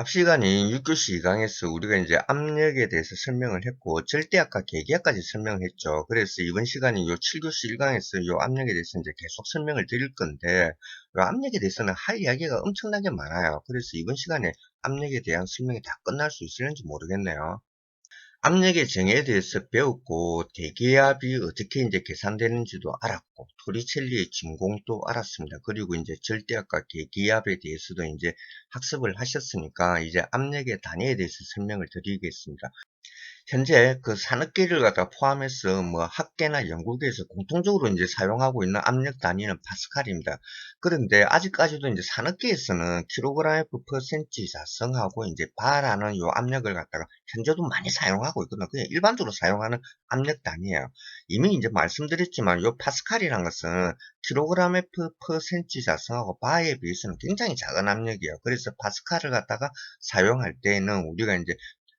앞 시간에 6교시 2강에서 우리가 이제 압력에 대해서 설명을 했고, 절대압과 계기압까지 설명을 했죠. 그래서 이번 시간에 요 7교시 1강에서 요 압력에 대해서 이제 계속 설명을 드릴 건데, 요 압력에 대해서는 할 이야기가 엄청나게 많아요. 그래서 이번 시간에 압력에 대한 설명이 다 끝날 수 있을지 모르겠네요. 압력의 정의에 대해서 배웠고, 대기압이 어떻게 이제 계산되는지도 알았고, 토리첼리의 진공도 알았습니다. 그리고 이제 절대압과 계기압에 대해서도 이제 학습을 하셨으니까 이제 압력의 단위에 대해서 설명을 드리겠습니다. 현재 그 산업계를 갖다 포함해서 뭐 학계나 연구계에서 공통적으로 이제 사용하고 있는 압력 단위는 파스칼입니다. 그런데 아직까지도 이제 산업계에서는 킬로그램 퍼센트 자성하고 이제 바라는 요 압력을 갖다가 현재도 많이 사용하고 있거든요. 그냥 일반적으로 사용하는 압력 단위예요. 이미 이제 말씀드렸지만 요 파스칼이라는 것은 킬로그램 퍼센트 자성하고 바에 비해서는 굉장히 작은 압력이에요. 그래서 파스칼을 갖다가 사용할 때는 우리가 이제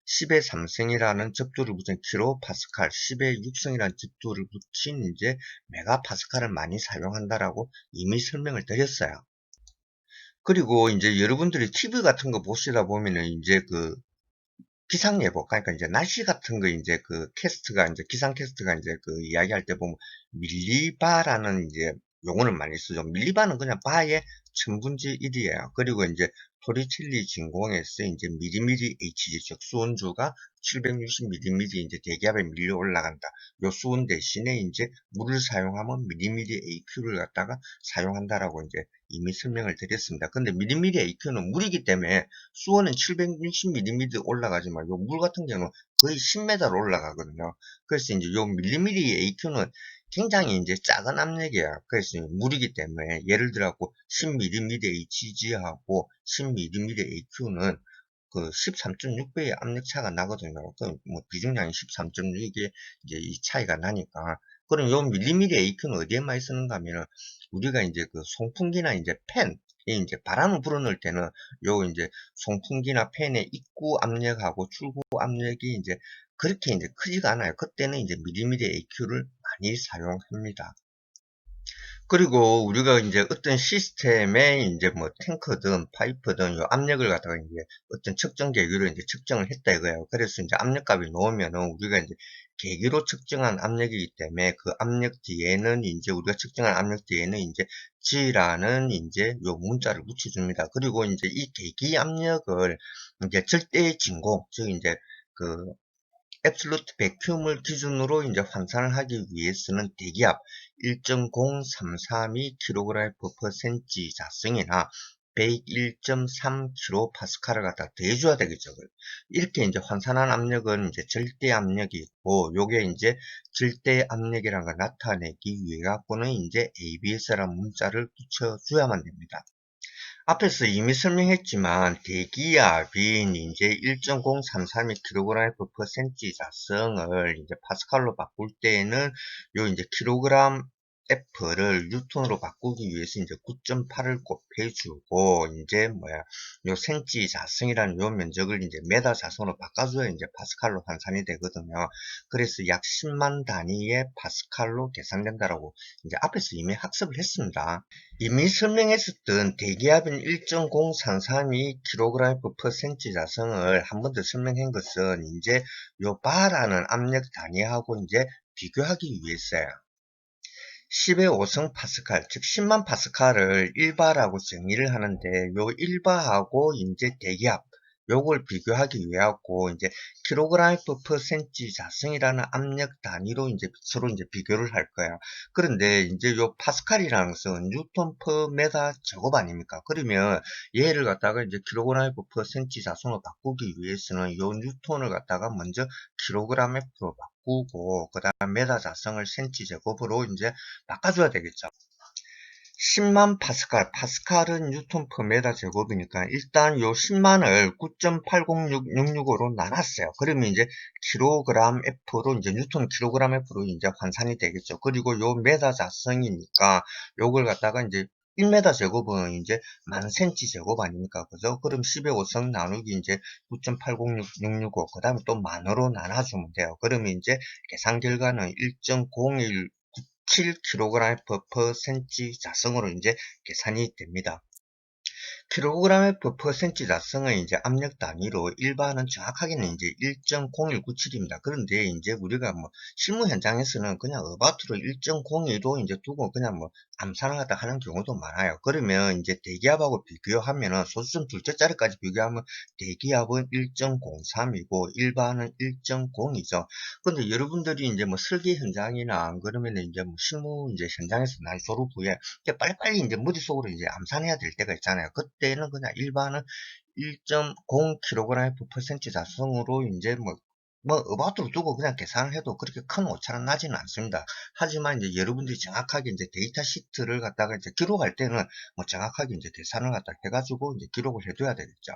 10의 3승이라는 접두를 붙인 킬로파스칼, 10의 6승이라는 접두를 붙인 이제 메가파스칼을 많이 사용한다라고 이미 설명을 드렸어요. 그리고 이제 여러분들이 TV 같은 거 보시다 보면은 이제 그 기상예보, 그러니까 이제 날씨 같은 거 이제 그 캐스트가 이제 기상 캐스트가 이제 그 이야기할 때 보면 밀리바라는 이제 용어를 많이 쓰죠. 밀리바는 그냥 바의 천분의 1이에요. 그리고 이제 토리첼리 진공에서 이제 미리미리 Hg 즉 수온주가 760mm 이제 대기압에 밀려 올라간다. 요 수온 대신에 이제 물을 사용하면 미리미리 AQ를 갖다가 사용한다라고 이제 이미 설명을 드렸습니다. 근데 미리미리 AQ는 물이기 때문에 수온은 760mm 올라가지만 요 물 같은 경우는 거의 10m로 올라가거든요. 그래서 이제 요 밀리미리 AQ는 굉장히 이제 작은 압력이에요. 그래서 물이기 때문에 예를 들어갖고 10mm HG하고 10mm AQ는 그 13.6배의 압력 차가 나거든요. 그 뭐 비중량이 13.6에 이제 이 차이가 나니까. 그럼 요 밀리미리 AQ는 어디에 많이 쓰는가 하면은 우리가 이제 그 송풍기나 이제 팬, 이 이제 바람을 불어넣을 때는 요 이제 송풍기나 팬의 입구 압력하고 출구 압력이 이제 그렇게 이제 크지가 않아요. 그때는 이제 밀리미리 AQ를 많이 사용합니다. 그리고 우리가 이제 어떤 시스템에 이제 뭐 탱크든 파이프든 요 압력을 갖다가 이제 어떤 측정 계기로 이제 측정을 했다 이거예요. 그래서 이제 압력값이 나오면은 우리가 이제 계기로 측정한 압력이기 때문에 그 압력 뒤에는 이제 우리가 측정한 압력 뒤에는 이제 G라는 이제 요 문자를 붙여줍니다. 그리고 이제 이 계기 압력을 이제 절대 진공, 즉 이제 그 앱솔루트 베큐움을 기준으로 이제 환산을 하기 위해서는 대기압 1.0332kg/cm 자승이나 101.3kPa를 갖다 더해줘야 되겠죠. 이렇게 이제 환산한 압력은 이제 절대 압력이 있고, 요게 이제 절대 압력이라는 걸 나타내기 위해 갖고는 이제 ABS라는 문자를 붙여줘야만 됩니다. 앞에서 이미 설명했지만 대기압이 이제 1.0332kg/cm 자성을 이제 파스칼로 바꿀 때에는 요 이제 킬로그램 F를 뉴턴으로 바꾸기 위해서 이제 9.8을 곱해주고 이제 뭐야 요 센치 자승이라는 요 면적을 이제 메다 자승으로 바꿔줘야 이제 파스칼로 환산이 되거든요. 그래서 약 10만 단위의 파스칼로 계산된다라고 이제 앞에서 이미 학습을 했습니다. 이미 설명했었던 대기압인 1.0332kg/cm 자성을 한 번 더 설명한 것은 이제 요 바라는 압력 단위하고 이제 비교하기 위해서요. 10의 5성 파스칼, 즉 10만 파스칼을 1바라고 정의를 하는데 요 1바하고 이제 대기압 요걸 비교하기 위해 갖고 이제 킬로그램 퍼센트 자승이라는 압력 단위로 이제 서로 이제 비교를 할 거예요. 그런데 이제 요 파스칼이라는 것은 뉴턴 퍼 메다 제곱 아닙니까? 그러면 얘를 갖다가 이제 킬로그램 퍼센트 자승으로 바꾸기 위해서는 요 뉴턴을 갖다가 먼저 킬로그램 F로 바꾸고 그 다음 메다 자성을 센치 제곱으로 이제 바꿔줘야 되겠죠. 10만 파스칼, 파스칼은 뉴턴 퍼 메다 제곱이니까 일단 요 10만을 9.80665로 나눴어요. 그러면 이제 킬로그램 F로 이제 뉴턴 킬로그램 F로 이제 환산이 되겠죠. 그리고 요 메다 자성이니까 요걸 갖다가 이제 1m 제곱은 이제 1000cm 제곱 아닙니까? 그죠? 그럼 10의 5성 나누기 이제 9.80665, 그 다음에 또 만으로 나눠주면 돼요. 그러면 이제 계산 결과는 1.01 7kg/cm 자성으로 이제 계산이 됩니다. kgm/cm 자성의 이제 압력 단위로 일반은 정확하게는 이제 1.0197입니다. 그런데 이제 우리가 뭐 실무 현장에서는 그냥 어바웃으로 1.02로 이제 두고 그냥 뭐 암산을 하다 하는 경우도 많아요. 그러면 이제 대기압하고 비교하면은 소수점 둘째 자리까지 비교하면 대기압은 1.03이고 일반은 1.02죠. 근데 여러분들이 이제 뭐 설계 현장이나 안 그러면은 이제 뭐 실무 이제 현장에서 난 졸업 후에 이제 빨리빨리 이제 머릿속으로 이제 암산해야 될 때가 있잖아요. 그때는 그냥 일반은 1.0kg/cm 자성으로 이제 뭐, 어바웃으로 두고 그냥 계산을 해도 그렇게 큰 오차는 나지는 않습니다. 하지만 이제 여러분들이 정확하게 이제 데이터 시트를 갖다가 이제 기록할 때는 뭐 정확하게 이제 계산을 갖다 해가지고 이제 기록을 해둬야 되겠죠.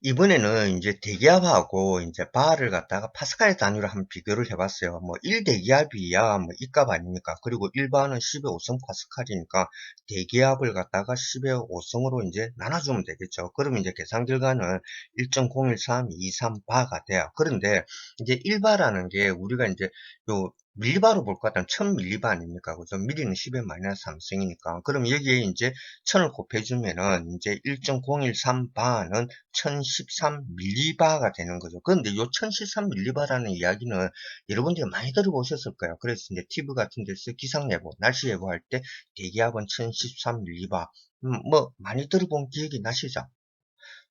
이번에는 이제 대기압하고 이제 바를 갖다가 파스칼 단위로 한번 비교를 해봤어요. 뭐 1대기압이야 뭐 이 값 아닙니까? 그리고 일반은 10의 5성 파스칼이니까 대기압을 갖다가 10의 5성으로 이제 나눠주면 되겠죠. 그러면 이제 계산 결과는 1.013223바가 돼요. 그런데 이제 1바라는 게 우리가 이제 요 밀리바로 볼 것 같다면 1000밀리바 아닙니까? 그죠? 밀리는 10의 마이너스 3승이니까. 그럼 여기에 이제 1000을 곱해주면은 이제 1.013바는 1013밀리바가 되는 거죠. 그런데 요 1013밀리바라는 이야기는 여러분들이 많이 들어보셨을 거예요. 그래서 이제 TV 같은 데서 기상 예보, 날씨 예보할 때 대기압은 1013밀리바, 뭐 많이 들어본 기억이 나시죠?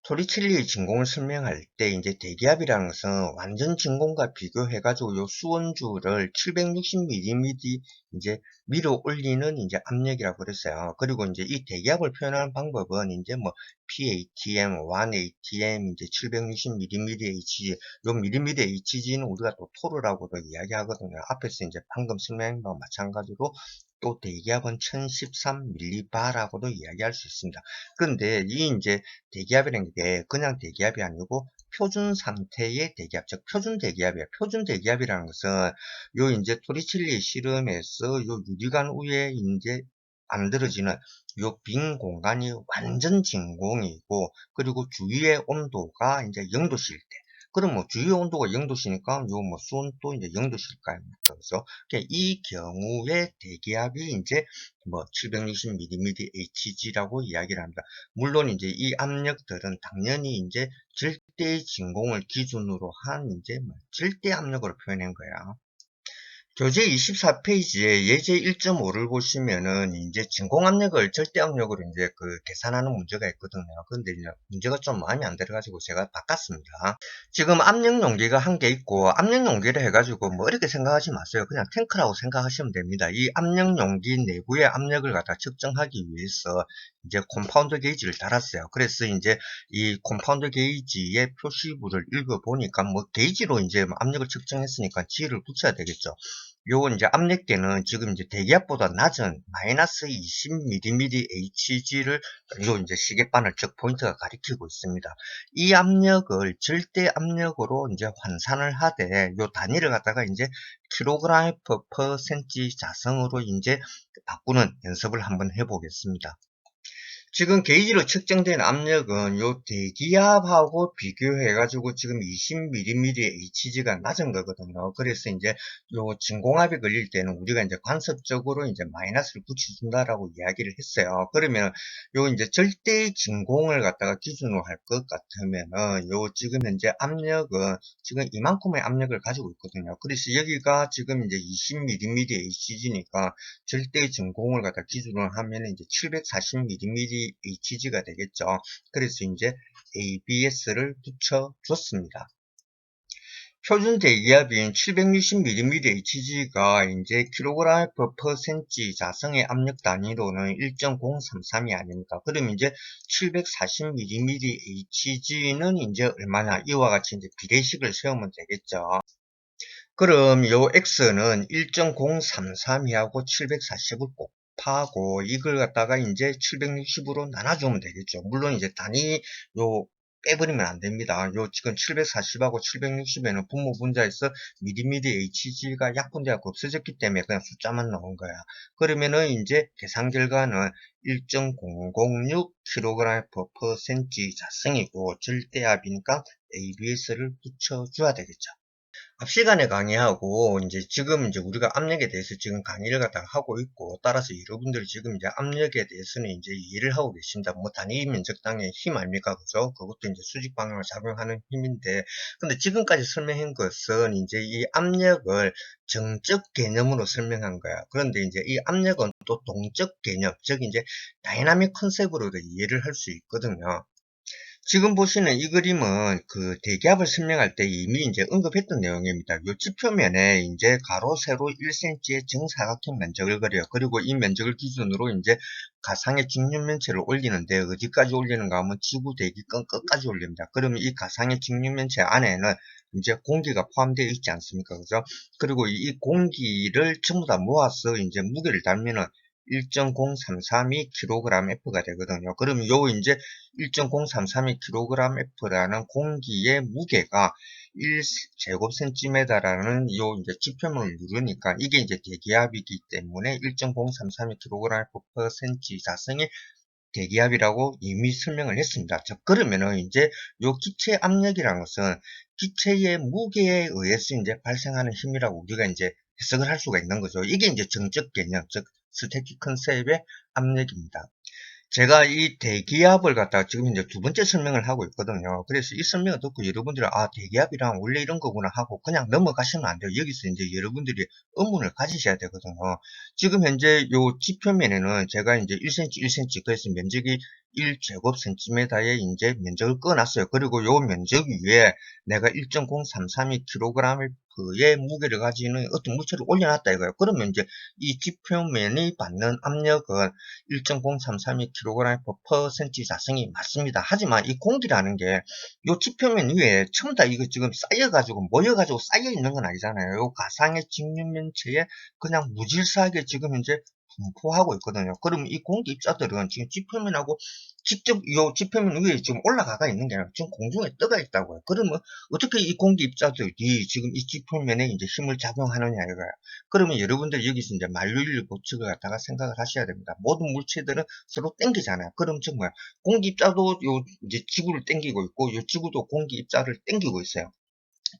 토리첼리의 진공을 설명할 때 이제 대기압이라는 것은 완전 진공과 비교해가지고 요 수온주를 760mm 이제 위로 올리는 이제 압력이라고 그랬어요. 그리고 이제 이 대기압을 표현하는 방법은 이제 뭐 PATM, 1ATM, 이제 760mm Hg, 요 밀리미터 Hg는 우리가 또 토르라고도 이야기하거든요. 앞에서 이제 방금 설명한 거와 마찬가지로 또 대기압은 1013mB라고도 이야기할 수 있습니다. 그런데 이 이제 대기압이라는 게 그냥 대기압이 아니고 표준 상태의 대기압, 즉 표준 대기압이에요. 표준 대기압이라는 것은 요 이제 토리첼리 실험에서 요 유리관 위에 이제 만들어지는 요 빈 공간이 완전 진공이고 그리고 주위의 온도가 이제 0도실 때 그럼 뭐 주위 온도가 0도시니까 요 뭐 수온도 이제 0도실 거 아닙니까? 그래서 이 경우에 대기압이 이제 뭐 760mm Hg라고 이야기를 합니다. 물론 이제 이 압력들은 당연히 이제 절대 진공을 기준으로 한 이제 뭐 절대 압력으로 표현한 거야. 교재 24페이지에 예제 1.5를 보시면은 이제 진공압력을 절대압력으로 이제 그 계산하는 문제가 있거든요. 근데 이제 문제가 좀 마음에 안 들어가지고 제가 바꿨습니다. 지금 압력 용기가 한 개 있고 압력 용기를 해가지고 뭐 어렵게 생각하지 마세요. 그냥 탱크라고 생각하시면 됩니다. 이 압력 용기 내부의 압력을 갖다 측정하기 위해서 이제 콤파운드 게이지를 달았어요. 그래서 이제 이 콤파운드 게이지의 표시부를 읽어보니까 뭐 게이지로 이제 압력을 측정했으니까 G를 붙여야 되겠죠. 요 이제 압력계는 지금 이제 대기압보다 낮은 마이너스 20mm Hg를 요 이제 시계바늘 즉 포인트가 가리키고 있습니다. 이 압력을 절대 압력으로 이제 환산을 하되 요 단위를 갖다가 이제 kg/cm 자성으로 이제 바꾸는 연습을 한번 해보겠습니다. 지금 게이지로 측정된 압력은 요 대기압하고 비교해가지고 지금 20mm Hg가 낮은 거거든요. 그래서 이제 요 진공압이 걸릴 때는 우리가 이제 관습적으로 이제 마이너스를 붙여준다라고 이야기를 했어요. 그러면 요 이제 절대 진공을 갖다가 기준으로 할 것 같으면은 요 지금 현재 압력은 지금 이만큼의 압력을 가지고 있거든요. 그래서 여기가 지금 이제 20mm Hg니까 절대 진공을 갖다 기준으로 하면 이제 740mm Hg가 되겠죠. 그래서 이제 ABS를 붙여줬습니다. 표준 대기압인 760mm Hg가 이제 kg/cm 자성의 압력 단위로는 1.033이 아닙니까? 그럼 이제 740mm Hg는 이제 얼마나? 이와 같이 이제 비례식을 세우면 되겠죠. 그럼 요 x는 1.033이하고 740을 곱하고 이걸 갖다가 이제 760으로 나눠주면 되겠죠. 물론 이제 단위 요 빼버리면 안 됩니다. 요 지금 740하고 760에는 분모 분자에서 미리미리 hg가 약분되고 없어졌기 때문에 그냥 숫자만 나온 거야. 그러면은 이제 계산 결과는 1.006kg/cm 자성이고 절대압이니까 ABS를 붙여줘야 되겠죠. 앞 시간에 강의하고 이제 지금 이제 우리가 압력에 대해서 지금 강의를 갖다가 하고 있고, 따라서 여러분들이 지금 이제 압력에 대해서는 이제 이해를 하고 계십니다. 뭐 단위 면적당의 힘 아닙니까? 그죠? 그것도 이제 수직 방향을 작용하는 힘인데, 근데 지금까지 설명한 것은 이제 이 압력을 정적 개념으로 설명한 거야. 그런데 이제 이 압력은 또 동적 개념, 즉 이제 다이나믹 컨셉으로도 이해를 할 수 있거든요. 지금 보시는 이 그림은 그 대기압을 설명할 때 이미 이제 언급했던 내용입니다. 요 지표면에 이제 가로, 세로 1cm의 정사각형 면적을 그려요. 그리고 이 면적을 기준으로 이제 가상의 직육면체를 올리는데, 어디까지 올리는가 하면 지구 대기권 끝까지 올립니다. 그러면 이 가상의 직육면체 안에는 이제 공기가 포함되어 있지 않습니까? 그죠? 그리고 이 공기를 전부 다 모아서 이제 무게를 달면은 1.0332kgF가 되거든요. 그러면 요 이제 1.0332kgF라는 공기의 무게가 1제곱센티미터라는 요 이제 지표면을 누르니까 이게 이제 대기압이기 때문에 1.0332kgf/cm 자승의 대기압이라고 이미 설명을 했습니다. 자, 그러면은 이제 요 기체 압력이라는 것은 기체의 무게에 의해서 이제 발생하는 힘이라고 우리가 이제 해석을 할 수가 있는 거죠. 이게 이제 정적 개념, 즉 스태틱 컨셉의 압력입니다. 제가 이 대기압을 갖다가 지금 이제 두 번째 설명을 하고 있거든요. 그래서 이 설명을 듣고 여러분들은 아, 대기압이랑 원래 이런 거구나 하고 그냥 넘어가시면 안 돼요. 여기서 이제 여러분들이 의문을 가지셔야 되거든요. 지금 현재 요 지표면에는 제가 이제 1cm, 1cm, 그래서 면적이 1제곱센티미터의 이제 면적을 꺼놨어요. 그리고 요 면적 위에 내가 1.0332kg의 무게를 가지는 어떤 물체를 올려놨다 이거예요. 그러면 이제 이 지표면이 받는 압력은 1.0332kg/cm 자승이 맞습니다. 하지만 이 공기라는 게 요 지표면 위에 전부 다 이거 지금 쌓여가지고 모여가지고 쌓여 있는 건 아니잖아요. 요 가상의 직육면체에 그냥 무질서하게 지금 이제 분포하고 있거든요. 그럼 이 공기 입자들은 지금 지표면하고 직접 요 지표면 위에 지금 올라가가 있는 게 아니라 지금 공중에 떠가 있다고요. 그러면 어떻게 이 공기 입자들이 지금 이 지표면에 이제 힘을 작용하느냐 이거야. 그러면 여러분들 여기서 이제 만류인력 법칙을 갖다가 생각을 하셔야 됩니다. 모든 물체들은 서로 땡기잖아요. 그럼 즉 뭐야? 공기 입자도 요 이제 지구를 땡기고 있고, 요 지구도 공기 입자를 땡기고 있어요.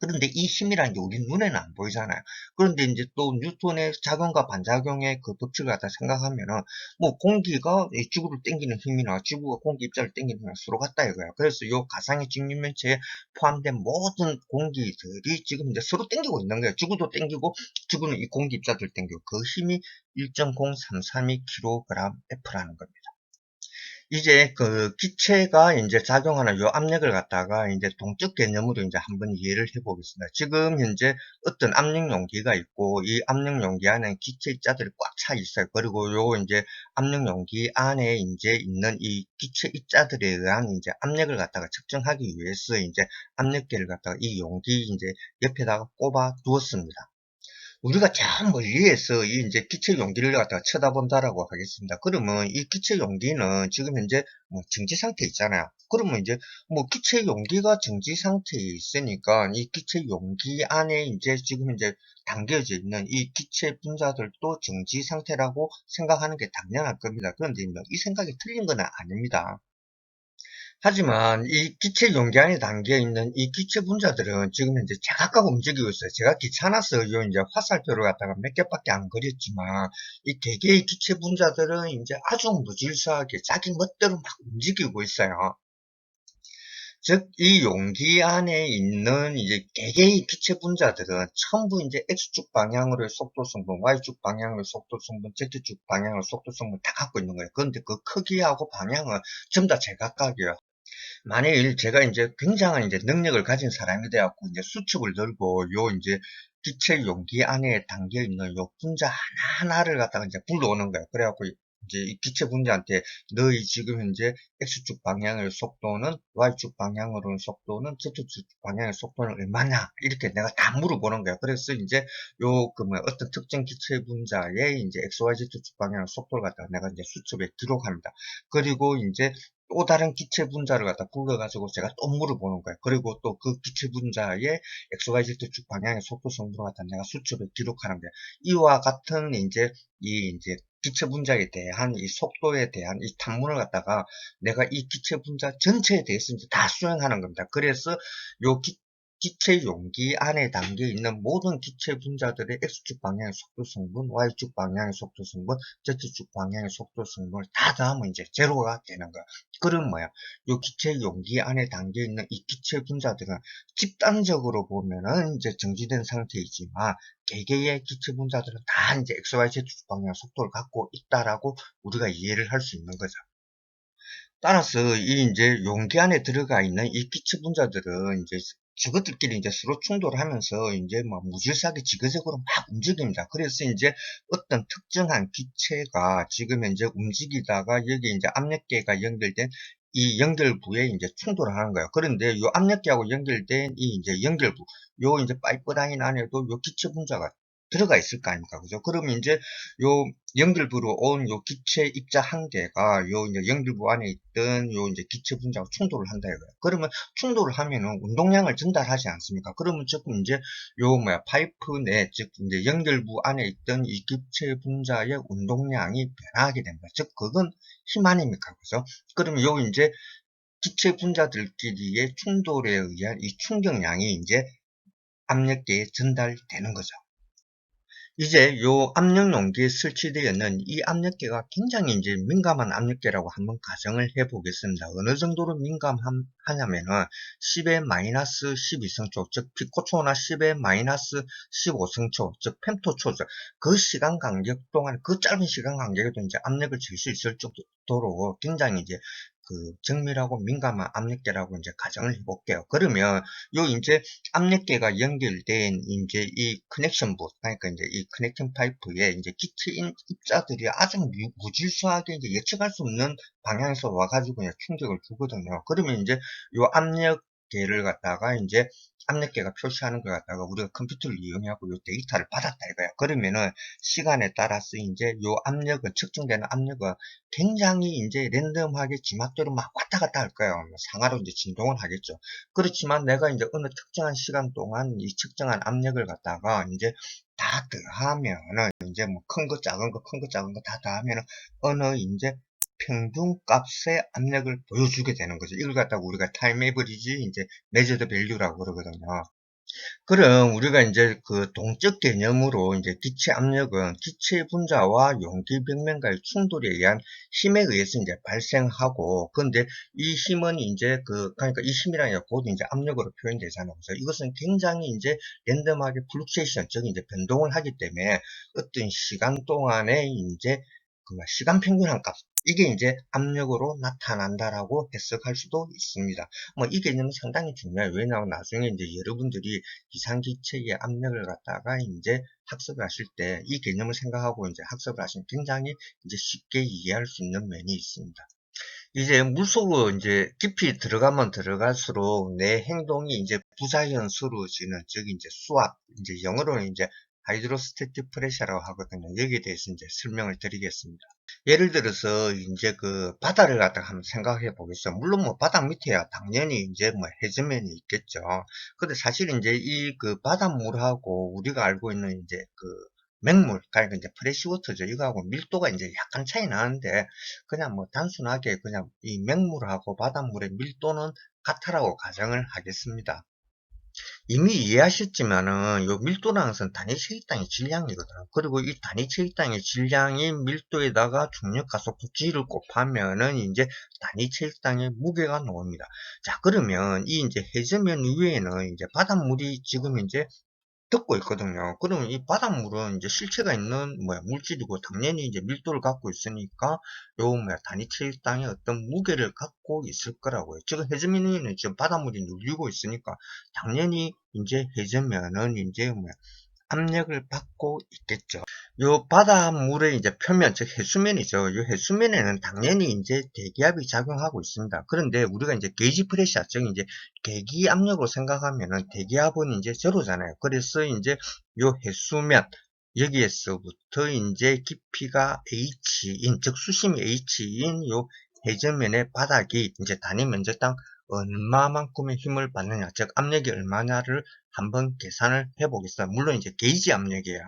그런데 이 힘이라는 게 우리 눈에는 안 보이잖아요. 그런데 이제 또 뉴턴의 작용과 반작용의 그 법칙을 갖다 생각하면은, 뭐 공기가 이 지구를 당기는 힘이나 지구가 공기 입자를 당기는 힘이랑 서로 같다 이거야. 그래서 요 가상의 직육면체에 포함된 모든 공기들이 지금 이제 서로 당기고 있는 거예요. 지구도 당기고, 지구는 이 공기 입자들 당기고, 그 힘이 1.0332kgF라는 겁니다. 이제 그 기체가 이제 작용하는 요 압력을 갖다가 이제 동적 개념으로 이제 한번 이해를 해보겠습니다. 지금 현재 어떤 압력 용기가 있고, 이 압력 용기 안에 기체 입자들이 꽉 차 있어요. 그리고 요 이제 압력 용기 안에 이제 있는 이 기체 입자들에 의한 이제 압력을 갖다가 측정하기 위해서 이제 압력계를 갖다가 이 용기 이제 옆에다가 꼽아 두었습니다. 우리가 저 멀리에서 이 이제 기체 용기를 갖다가 쳐다본다라고 하겠습니다. 그러면 이 기체 용기는 지금 현재 뭐 정지 상태에 있잖아요. 그러면 이제 뭐 기체 용기가 정지 상태에 있으니까 이 기체 용기 안에 이제 지금 이제 담겨져 있는 이 기체 분자들도 정지 상태라고 생각하는 게 당연할 겁니다. 그런데 이 생각이 틀린 건 아닙니다. 하지만 이 기체 용기 안에 담겨 있는 이 기체 분자들은 지금 현재 제각각 움직이고 있어요. 제가 귀찮아서 요 이제 화살표를 갖다가 몇 개밖에 안 그렸지만, 이 개개의 기체 분자들은 이제 아주 무질서하게 자기 멋대로 막 움직이고 있어요. 즉, 이 용기 안에 있는 이제 개개의 기체 분자들은 전부 이제 X축 방향으로의 속도 성분, Y축 방향으로의 속도 성분, Z축 방향으로의 속도 성분 다 갖고 있는 거예요. 그런데 그 크기하고 방향은 전부 다 제각각이에요. 만일 제가 이제 굉장한 이제 능력을 가진 사람이 되었고, 이제 수축을 들고, 요 이제 기체 용기 안에 담겨 있는 요 분자 하나하나를 갖다가 이제 불러오는 거예요. 그래갖고, 이제 이 기체 분자한테 너희 지금 현재 X축 방향의 속도는, Y축 방향으로는 속도는, Z축 방향의 속도는 얼마냐? 이렇게 내가 다 물어보는 거예요. 그래서 이제 요, 그 뭐, 어떤 특정 기체 분자의 이제 XYZ축 방향의 속도를 갖다가 내가 이제 수첩에 기록합니다. 그리고 이제 또 다른 기체 분자를 갖다 불러가지고 제가 또 물어보는 거예요. 그리고 또 그 기체 분자의 XYZ축 방향의 속도 성분을 갖다 내가 수첩에 기록하는 거예요. 이와 같은 이제 기체 분자에 대한 이 속도에 대한 이 탐문을 갖다가 내가 이 기체 분자 전체에 대해서 이제 다 수행하는 겁니다. 그래서 요 기체 용기 안에 담겨 있는 모든 기체 분자들의 X축 방향의 속도 성분, Y축 방향의 속도 성분, Z축 방향의 속도 성분을 다 더하면 이제 제로가 되는 거야. 그럼 뭐야? 요 기체 용기 안에 담겨 있는 이 기체 분자들은 집단적으로 보면은 이제 정지된 상태이지만 개개의 기체 분자들은 다 이제 XY, Z축 방향의 속도를 갖고 있다라고 우리가 이해를 할 수 있는 거죠. 따라서 이 이제 용기 안에 들어가 있는 이 기체 분자들은 이제 저것들끼리 이제 서로 충돌을 하면서 이제 뭐 무질서하게 지그재그로 막 움직입니다. 그래서 이제 어떤 특정한 기체가 지금 현재 움직이다가 여기 이제 압력계가 연결된 이 연결부에 이제 충돌을 하는 거예요. 그런데 이 압력계하고 연결된 이 이제 연결부, 요 이제 파이프 라인 안에도 요 기체 분자가 들어가 있을 거 아닙니까? 그죠? 그러면 이제 요 연결부로 온 요 기체 입자 한 개가 요 이제 연결부 안에 있던 요 이제 기체 분자하고 충돌을 한다 이거예요. 그러면 충돌을 하면은 운동량을 전달하지 않습니까? 그러면 조금 이제 요 뭐야 파이프 내 즉 이제 연결부 안에 있던 이 기체 분자의 운동량이 변화하게 됩니다. 즉 그건 힘 아닙니까? 그죠? 그러면 요 이제 기체 분자들끼리의 충돌에 의한 이 충격량이 이제 압력계에 전달되는 거죠. 이제 요 압력 용기에 설치되어 있는 이 압력계가 굉장히 이제 민감한 압력계라고 한번 가정을 해 보겠습니다. 어느 정도로 민감하냐면은 10의 마이너스 12성초, 즉 피코초나 10의 마이너스 15성초, 즉 펜토초죠. 그 시간 간격 동안, 그 짧은 시간 간격에도 이제 압력을 줄 수 있을 정도로 굉장히 이제 그 정밀하고 민감한 압력계라고 이제 가정을 해 볼게요. 그러면 요 이제 압력계가 연결된 이제 이 커넥션부, 그러니까 이제 이 커넥팅 파이프에 이제 기체 입자들이 아주 무질서하게 이제 예측할 수 없는 방향에서 와가지고 그냥 충격을 주거든요. 그러면 이제 요 압력계를 갖다가 이제 압력계가 표시하는 걸 갖다가 우리가 컴퓨터를 이용하고 요 데이터를 받았다 이거야. 그러면은 시간에 따라서 이제 요 압력은 측정되는 압력은 굉장히 이제 랜덤하게 지막대로 막 왔다 갔다 할 거예요. 상하로 이제 진동을 하겠죠. 그렇지만 내가 이제 어느 특정한 시간 동안 이 측정한 압력을 갖다가 이제 다 더하면은 이제 뭐 큰 거, 작은 거, 큰 거, 작은 거 다 더하면은 어느 이제 평균값의 압력을 보여주게 되는 거죠. 이걸 갖다가 우리가 타임 에버리지 이제 메저드 밸류라고 그러거든요. 그럼 우리가 이제 그 동적 개념으로 이제 기체 압력은 기체 분자와 용기 벽면과의 충돌에 의한 힘에 의해서 이제 발생하고, 근데 이 힘은 이제 그러니까 이 힘이라는 게 곧 이제 압력으로 표현되잖아요. 그래서 이것은 굉장히 이제 랜덤하게 플룩체이션, 즉 이제 변동을 하기 때문에 어떤 시간 동안에 이제 그 시간 평균한 값, 이게 이제 압력으로 나타난다라고 해석할 수도 있습니다. 뭐 이 개념은 상당히 중요해요. 왜냐하면 나중에 이제 여러분들이 기상기체의 압력을 갖다가 이제 학습을 하실 때 이 개념을 생각하고 이제 학습을 하시면 굉장히 이제 쉽게 이해할 수 있는 면이 있습니다. 이제 물속으로 이제 깊이 들어가면 들어갈수록 내 행동이 이제 부자연스러워지는, 즉 이제 수압, 이제 영어로는 이제 하이드로스태틱 프레셔라고 하거든요. 여기에 대해서 이제 설명을 드리겠습니다. 예를 들어서 이제 그 바다를 갖다가 한번 생각해 보겠습니다. 물론 뭐 바닥 밑에야 당연히 이제 뭐 해저면이 있겠죠. 근데 사실 이제 이 그 바닷물하고 우리가 알고 있는 이제 그 맹물, 그러니까 이제 프레시워터죠. 이거하고 밀도가 이제 약간 차이 나는데, 그냥 뭐 단순하게 그냥 이 맹물하고 바닷물의 밀도는 같다라고 가정을 하겠습니다. 이미 이해하셨지만은 요 밀도라는 것은 단위 체익당의 질량이거든요. 그리고 이 단위 체익당의 질량이 밀도에다가 중력 가속도 g를 곱하면은 이제 단위 체익당의 무게가 나옵니다. 자, 그러면 이 이제 해저면 위에는 이제 바닷물이 지금 이제 듣고 있거든요. 그러면 이 바닷물은 이제 실체가 있는 뭐야 물질이고 당연히 이제 밀도를 갖고 있으니까 요 뭐야 단위 체육당의 어떤 무게를 갖고 있을 거라고요. 지금 해저면 위에는 지금 바닷물이 눌리고 있으니까 당연히 이제 해저면은 이제 뭐야 압력을 받고 있겠죠. 요 바닷물의 이제 표면, 즉 해수면이죠. 이 해수면에는 당연히 이제 대기압이 작용하고 있습니다. 그런데 우리가 이제 게이지 프레셔, 즉 이제 계기 압력으로 생각하면은 대기압은 이제 제로잖아요. 그래서 이제 요 해수면 여기에서부터 이제 깊이가 h인, 즉 수심이 h인 요 해저면의 바닥이 이제 단위 면적당 얼마만큼의 힘을 받느냐, 즉 압력이 얼마냐를 한번 계산을 해 보겠습니다. 물론 이제 게이지 압력이에요.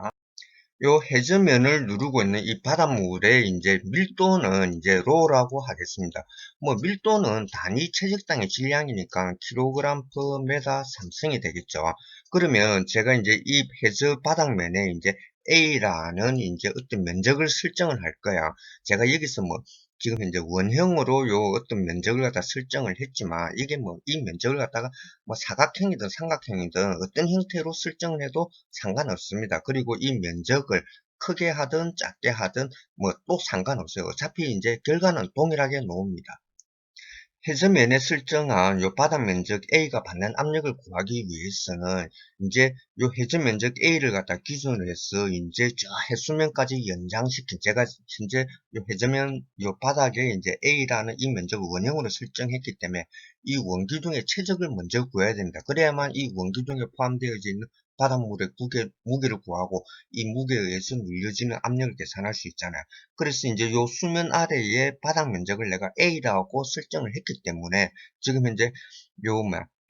요 해저면을 누르고 있는 이 바닷물의 이제 밀도는 이제 로라고 하겠습니다. 뭐 밀도는 단위 체적당의 질량이니까 킬로그램 per 메다 삼성이 되겠죠. 그러면 제가 이제 이 해저 바닥면에 이제 A라는 이제 어떤 면적을 설정을 할 거야. 제가 여기서 뭐 지금 현재 원형으로 요 어떤 면적을 갖다 설정을 했지만 이게 뭐 이 면적을 갖다가 뭐 사각형이든 삼각형이든 어떤 형태로 설정을 해도 상관없습니다. 그리고 이 면적을 크게 하든 작게 하든 뭐 또 상관없어요. 어차피 이제 결과는 동일하게 나옵니다. 해저면에 설정한 요 바닥 면적 A가 받는 압력을 구하기 위해서는 이제 요 해저 면적 A를 갖다 기준으로 해서 이제 저 해수면까지 연장시킨 제가 현재 요 해저면 요 바닥에 이제 A라는 이 면적을 원형으로 설정했기 때문에 이 원기둥의 최적을 먼저 구해야 됩니다. 그래야만 이 원기둥에 포함되어 있는 바닷물의 무게를 구하고 이 무게에 의해서 눌려지는 압력을 계산할 수 있잖아요. 그래서 이제 요 수면 아래의 바닥 면적을 내가 A라고 설정을 했기 때문에 지금 현재 요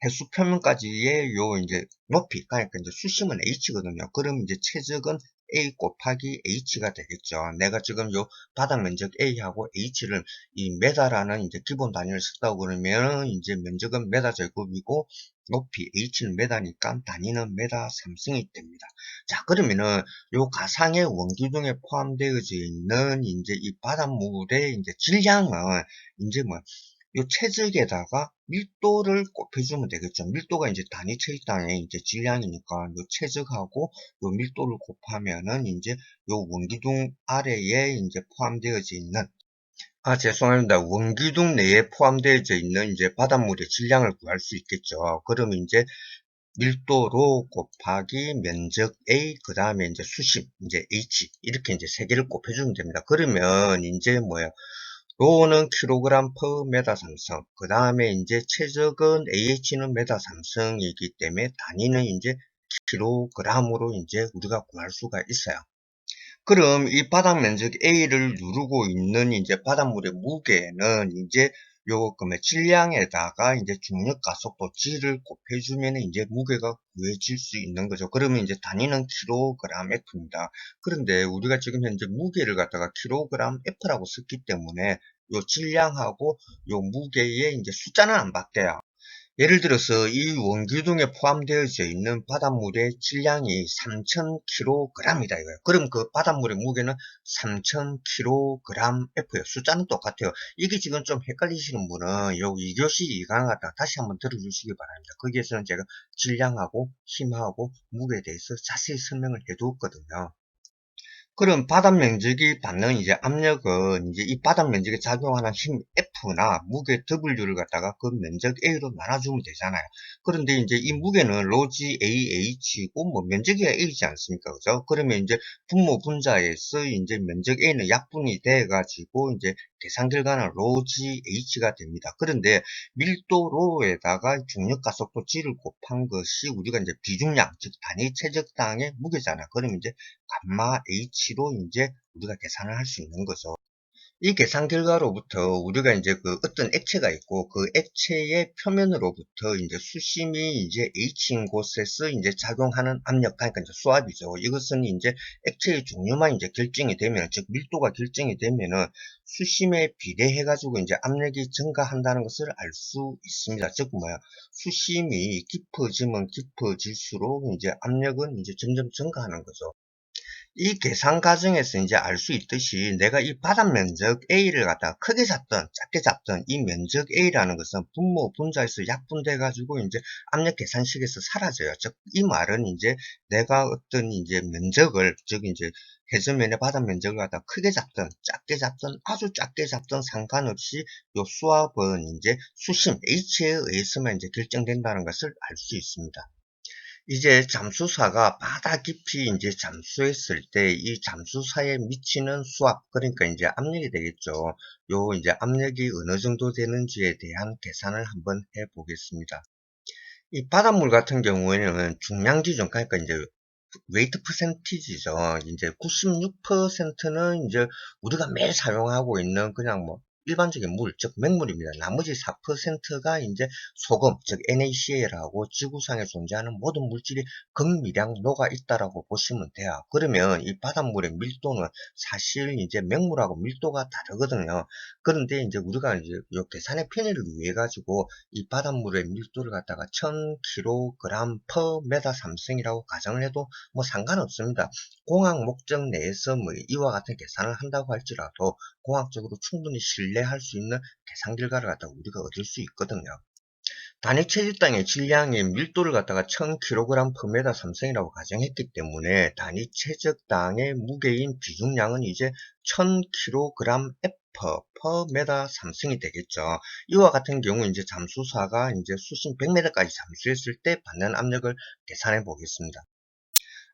해수 표면까지의 요 이제 높이 그러니까 이제 수심은 H거든요. 그럼 이제 최적은 A 곱하기 H가 되겠죠. 내가 지금 요 바닥 면적 A하고 H를 이 메다라는 이제 기본 단위를 썼다고 그러면 이제 면적은 메다 제곱이고 높이 H는 메다니까 단위는 메다 삼성이 됩니다. 자, 그러면은 요 가상의 원기둥에 포함되어져 있는 이제 이 바닷물의 이제 질량은 이제 뭐 요 최적에다가 밀도를 곱해주면 되겠죠. 밀도가 이제 단위 체당의 이제 질량이니까 요 최적하고 요 밀도를 곱하면은 이제 요 원기둥 아래에 이제 포함되어져 있는 죄송합니다. 원기둥 내에 포함되어져 있는 이제 바닷물의 질량을 구할 수 있겠죠. 그러면 이제 밀도로 곱하기 면적 A 그 다음에 이제 수심 이제 H 이렇게 이제 세 개를 곱해주면 됩니다. 그러면 이제 뭐야 로는 킬로그램 per 메다 삼성 그 다음에 이제 최적은 AH는 메다 삼성이기 때문에 단위는 이제 킬로그램으로 이제 우리가 구할 수가 있어요. 그럼 이 바닥 면적 A를 누르고 있는 이제 바닷물의 무게는 이제 요 질량에다가 이제 중력 가속도 G를 곱해주면 이제 무게가 구해질 수 있는 거죠. 그러면 이제 단위는 킬로그램 F입니다. 그런데 우리가 지금 현재 무게를 갖다가 킬로그램 F라고 썼기 때문에 요 질량하고 요 무게의 이제 숫자는 안 바뀌어요. 예를 들어서 이 원기둥에 포함되어져 있는 바닷물의 질량이 3000kg이다 이거예요. 그럼 그 바닷물의 무게는 3000kg F예요. 숫자는 똑같아요. 이게 지금 좀 헷갈리시는 분은 요 2교시 2강 갖다 다시 한번 들어주시기 바랍니다. 거기에서는 제가 질량하고 힘하고 무게에 대해서 자세히 설명을 해 두었거든요. 그럼 바닥 면적이 받는 이제 압력은 이제 이 바닥 면적에 작용하는 힘 F나 무게 W를 갖다가 그 면적 A로 나눠주면 되잖아요. 그런데 이제 이 무게는 로지 AH고 뭐 면적이 A지 않습니까? 그죠? 그러면 이제 분모 분자에서 이제 면적 A는 약분이 돼 가지고 이제 계산 결과는 로지 H가 됩니다. 그런데 밀도로에다가 중력 가속도 G를 곱한 것이 우리가 이제 비중량, 즉 단위 체적당의 무게잖아요. 그럼 이제 감마 H로 이제 우리가 계산을 할 수 있는 거죠. 이 계산 결과로부터 우리가 이제 그 어떤 액체가 있고 그 액체의 표면으로부터 이제 수심이 이제 H인 곳에서 이제 작용하는 압력, 그러니까 이제 수압이죠. 이것은 이제 액체의 종류만 이제 결정이 되면, 즉 밀도가 결정이 되면은 수심에 비례해 가지고 이제 압력이 증가한다는 것을 알 수 있습니다. 즉 뭐야, 수심이 깊어지면 깊어질수록 이제 압력은 이제 점점 증가하는 거죠. 이 계산 과정에서 이제 알 수 있듯이 내가 이 바닥 면적 A를 갖다가 크게 잡든 작게 잡든 이 면적 A라는 것은 분모 분자에서 약분돼 가지고 이제 압력 계산식에서 사라져요. 즉 이 말은 이제 내가 어떤 이제 면적을, 즉 이제 해저면의 바닥 면적을 갖다가 크게 잡든 작게 잡든 아주 작게 잡든 상관없이 요 수압은 이제 수심 H에 의해서만 이제 결정된다는 것을 알 수 있습니다. 이제 잠수사가 바다 깊이 이제 잠수했을 때 이 잠수사에 미치는 수압, 그러니까 이제 압력이 되겠죠. 요 이제 압력이 어느 정도 되는지에 대한 계산을 한번 해 보겠습니다. 이 바닷물 같은 경우에는 중량 기준, 그러니까 이제 웨이트 퍼센티지죠. 이제 96%는 이제 우리가 매일 사용하고 있는 그냥 뭐 일반적인 물, 즉 맹물입니다. 나머지 4%가 이제 소금, 즉 NaCl하고 지구상에 존재하는 모든 물질이 극미량 녹아 있다라고 보시면 돼요. 그러면 이 바닷물의 밀도는 사실 이제 맹물하고 밀도가 다르거든요. 그런데 이제 우리가 이제 요 계산의 편의를 위해 가지고 이 바닷물의 밀도를 갖다가 1000kg per 메다 삼성이라고 가정을 해도 뭐 상관없습니다. 공학 목적 내에서 뭐 이와 같은 계산을 한다고 할지라도 공학적으로 충분히 신뢰할 수 있는 계산 결과를 갖다가 우리가 얻을 수 있거든요. 단위 체지땅의 질량의 밀도를 갖다가 1000kg per 메다 삼성이라고 가정했기 때문에 단위 체적당의 무게인 비중량은 이제 1000kg F per 메다 삼성이 되겠죠. 이와 같은 경우 이제 잠수사가 이제 수심 100m까지 잠수했을 때 받는 압력을 계산해 보겠습니다.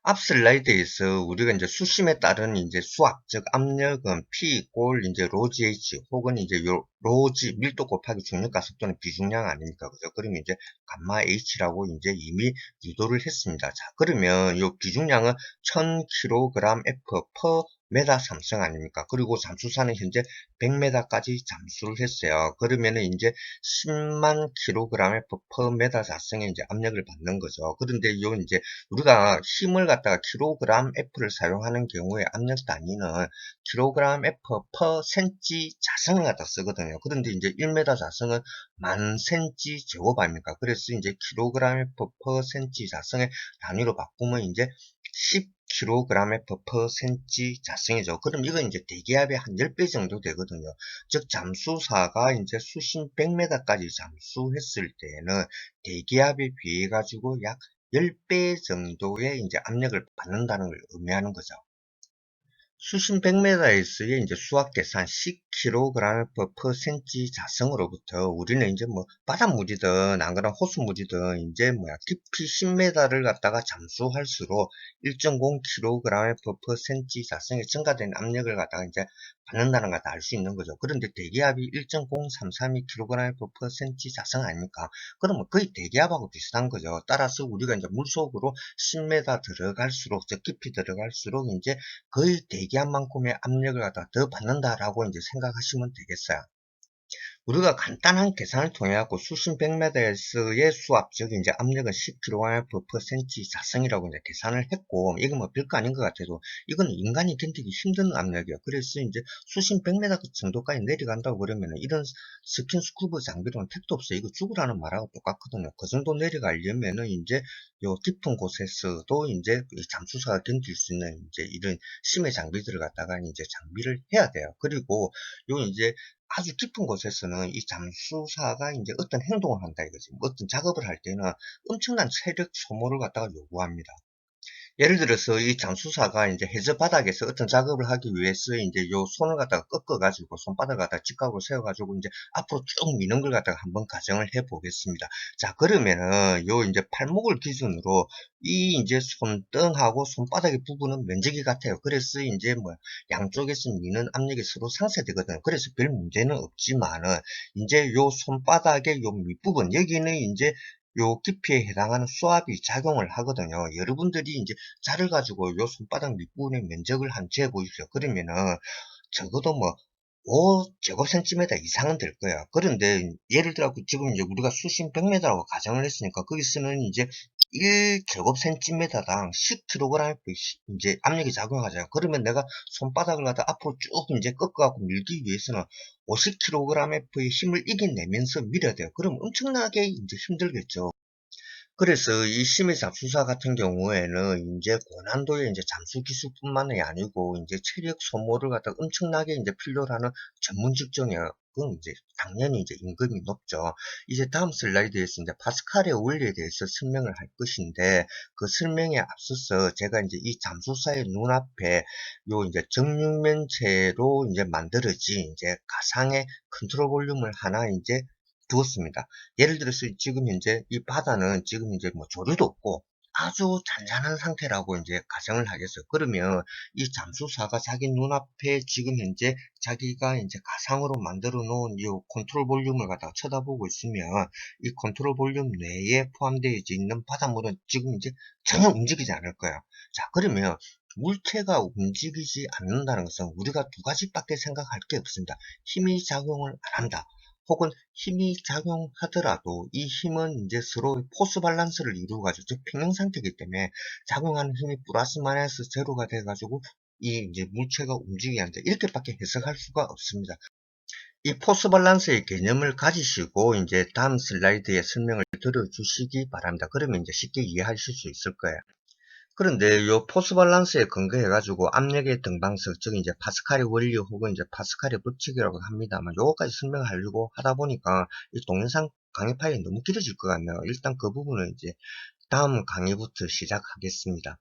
앞 슬라이드에서 우리가 이제 수심에 따른 이제 수압, 즉 압력은 P 골 이제 로지 H 혹은 이제 요 로지 밀도 곱하기 중력가속 또는 비중량 아닙니까? 그죠? 그러면 이제 감마 H라고 이제 이미 유도를 했습니다. 자, 그러면 요 비중량은 1000kg F per 메다 삼성 아닙니까? 그리고 잠수사는 현재 100m까지 잠수를 했어요. 그러면은 이제 10만 kg F per 메다 사성의 이제 압력을 받는 거죠. 그런데 요 이제 우리가 힘을 갖다가 킬로그램 F를 사용하는 경우에 압력 단위는 킬로그램 F per cm 자승을 갖다 쓰거든요. 그런데 이제 1m 자승은 1000cm 제곱 아닙니까? 그래서 이제 킬로그램 F per cm 자승의 단위로 바꾸면 이제 10kg F per cm 자승이죠. 그럼 이건 이제 대기압의 한 10배 정도 되거든요. 즉 잠수사가 이제 수심 100m까지 잠수했을 때에는 대기압에 비해 가지고 약 10배 정도의 이제 압력을 받는다는 걸 의미하는 거죠. 수심 100m에서의 이제 수학 계산 10kg per cm 자성으로부터 우리는 이제 뭐 바닷물이든 안 그러면 호수물이든 이제 뭐야 깊이 10m를 갖다가 잠수할수록 1.0kg per cm 자성이 증가된 압력을 갖다가 이제 받는다는 걸 알 수 있는 거죠. 그런데 대기압이 1.0332kg per cm 자성 아닙니까? 그러면 거의 대기압하고 비슷한 거죠. 따라서 우리가 이제 물속으로 10m 들어갈수록, 저 깊이 들어갈수록 이제 거의 대기압만큼의 압력을 갖다 더 받는다라고 이제 생각하시면 되겠어요. 우리가 간단한 계산을 통해 갖고 수심 100m에서의 수압, 즉 이제 압력은 10kg per cm 자성이라고 이제 계산을 했고, 이건 뭐 별거 아닌 것 같아도 이건 인간이 견디기 힘든 압력이에요. 그래서 이제 수심 100m 정도까지 내려간다고 그러면 이런 스킨 스쿠버 장비로는 택도 없어요. 이거 죽으라는 말하고 똑같거든요. 그 정도 내려가려면은 이제 요 깊은 곳에서도 이제 잠수사가 견딜 수 있는 이제 이런 심해 장비들을 갖다가 이제 장비를 해야 돼요. 그리고 요 이제 아주 깊은 곳에서는 이 잠수사가 이제 어떤 행동을 한다 이거지. 뭐 어떤 작업을 할 때는 엄청난 체력 소모를 갖다가 요구합니다. 예를 들어서 이 잠수사가 이제 해저 바닥에서 어떤 작업을 하기 위해서 이제 요 손을 갖다가 꺾어가지고 손바닥을 갖다가 직각으로 세워가지고 이제 앞으로 쭉 미는 걸 갖다가 한번 가정을 해 보겠습니다. 자, 그러면은 요 이제 팔목을 기준으로 이 이제 손등하고 손바닥의 부분은 면적이 같아요. 그래서 이제 뭐 양쪽에서 미는 압력이 서로 상쇄되거든요. 그래서 별 문제는 없지만은 이제 요 손바닥의 요 밑부분 여기는 이제 요 깊이에 해당하는 수압이 작용을 하거든요. 여러분들이 이제 자를 가지고 요 손바닥 밑부분의 면적을 한 재어 보십시오. 그러면은 적어도 뭐 5제곱센티미터 이상은 될 거야. 그런데 예를 들어 지금 이제 우리가 수심 100m라고 가정을 했으니까 거기서는 이제 1제곱센티미터당 10kg 이제 압력이 작용하잖아요. 그러면 내가 손바닥을 갖다 앞으로 쭉 이제 꺾어갖고 밀기 위해서는 50kg의 힘을 이겨내면서 밀어야 돼요. 그럼 엄청나게 이제 힘들겠죠. 그래서 이 심해 잡수사 같은 경우에는 이제 고난도의 이제 잠수 기술뿐만이 아니고 이제 체력 소모를 갖다 엄청나게 이제 필요로 하는 전문 직종이에요. 그건 이제 당연히 이제 임금이 높죠. 이제 다음 슬라이드에서 이제 파스칼의 원리에 대해서 설명을 할 것인데 그 설명에 앞서서 제가 이제 이 잠수사의 눈앞에 요 이제 정육면체로 이제 만들어진 이제 가상의 컨트롤 볼륨을 하나 이제 두었습니다. 예를 들어서 지금 현재 이 바다는 지금 이제 뭐 조류도 없고 아주 잔잔한 상태라고 이제 가정을 하겠어요. 그러면 이 잠수사가 자기 눈앞에 지금 현재 자기가 이제 가상으로 만들어 놓은 이 컨트롤 볼륨을 갖다가 쳐다보고 있으면 이 컨트롤 볼륨 내에 포함되어 있는 바닷물은 지금 이제 전혀 움직이지 않을 거예요. 자, 그러면 물체가 움직이지 않는다는 것은 우리가 두 가지밖에 생각할 게 없습니다. 힘이 작용을 안 한다. 혹은 힘이 작용하더라도 이 힘은 이제 서로 포스 밸런스를 이루어가지고 즉 평형 상태이기 때문에 작용하는 힘이 플러스 마이너스 제로가 돼가지고 이 이제 물체가 움직이게 한다. 이렇게밖에 해석할 수가 없습니다. 이 포스 밸런스의 개념을 가지시고 이제 다음 슬라이드에 설명을 들어주시기 바랍니다. 그러면 이제 쉽게 이해하실 수 있을 거예요. 그런데 요 포스 밸런스에 근거해 가지고 압력의 등방석, 즉 이제 파스칼의 원리 혹은 이제 파스칼의 법칙이라고 합니다만, 요거까지 설명하려고 하다 보니까 이 동영상 강의 파일이 너무 길어질 것 같네요. 일단 그 부분은 이제 다음 강의부터 시작하겠습니다.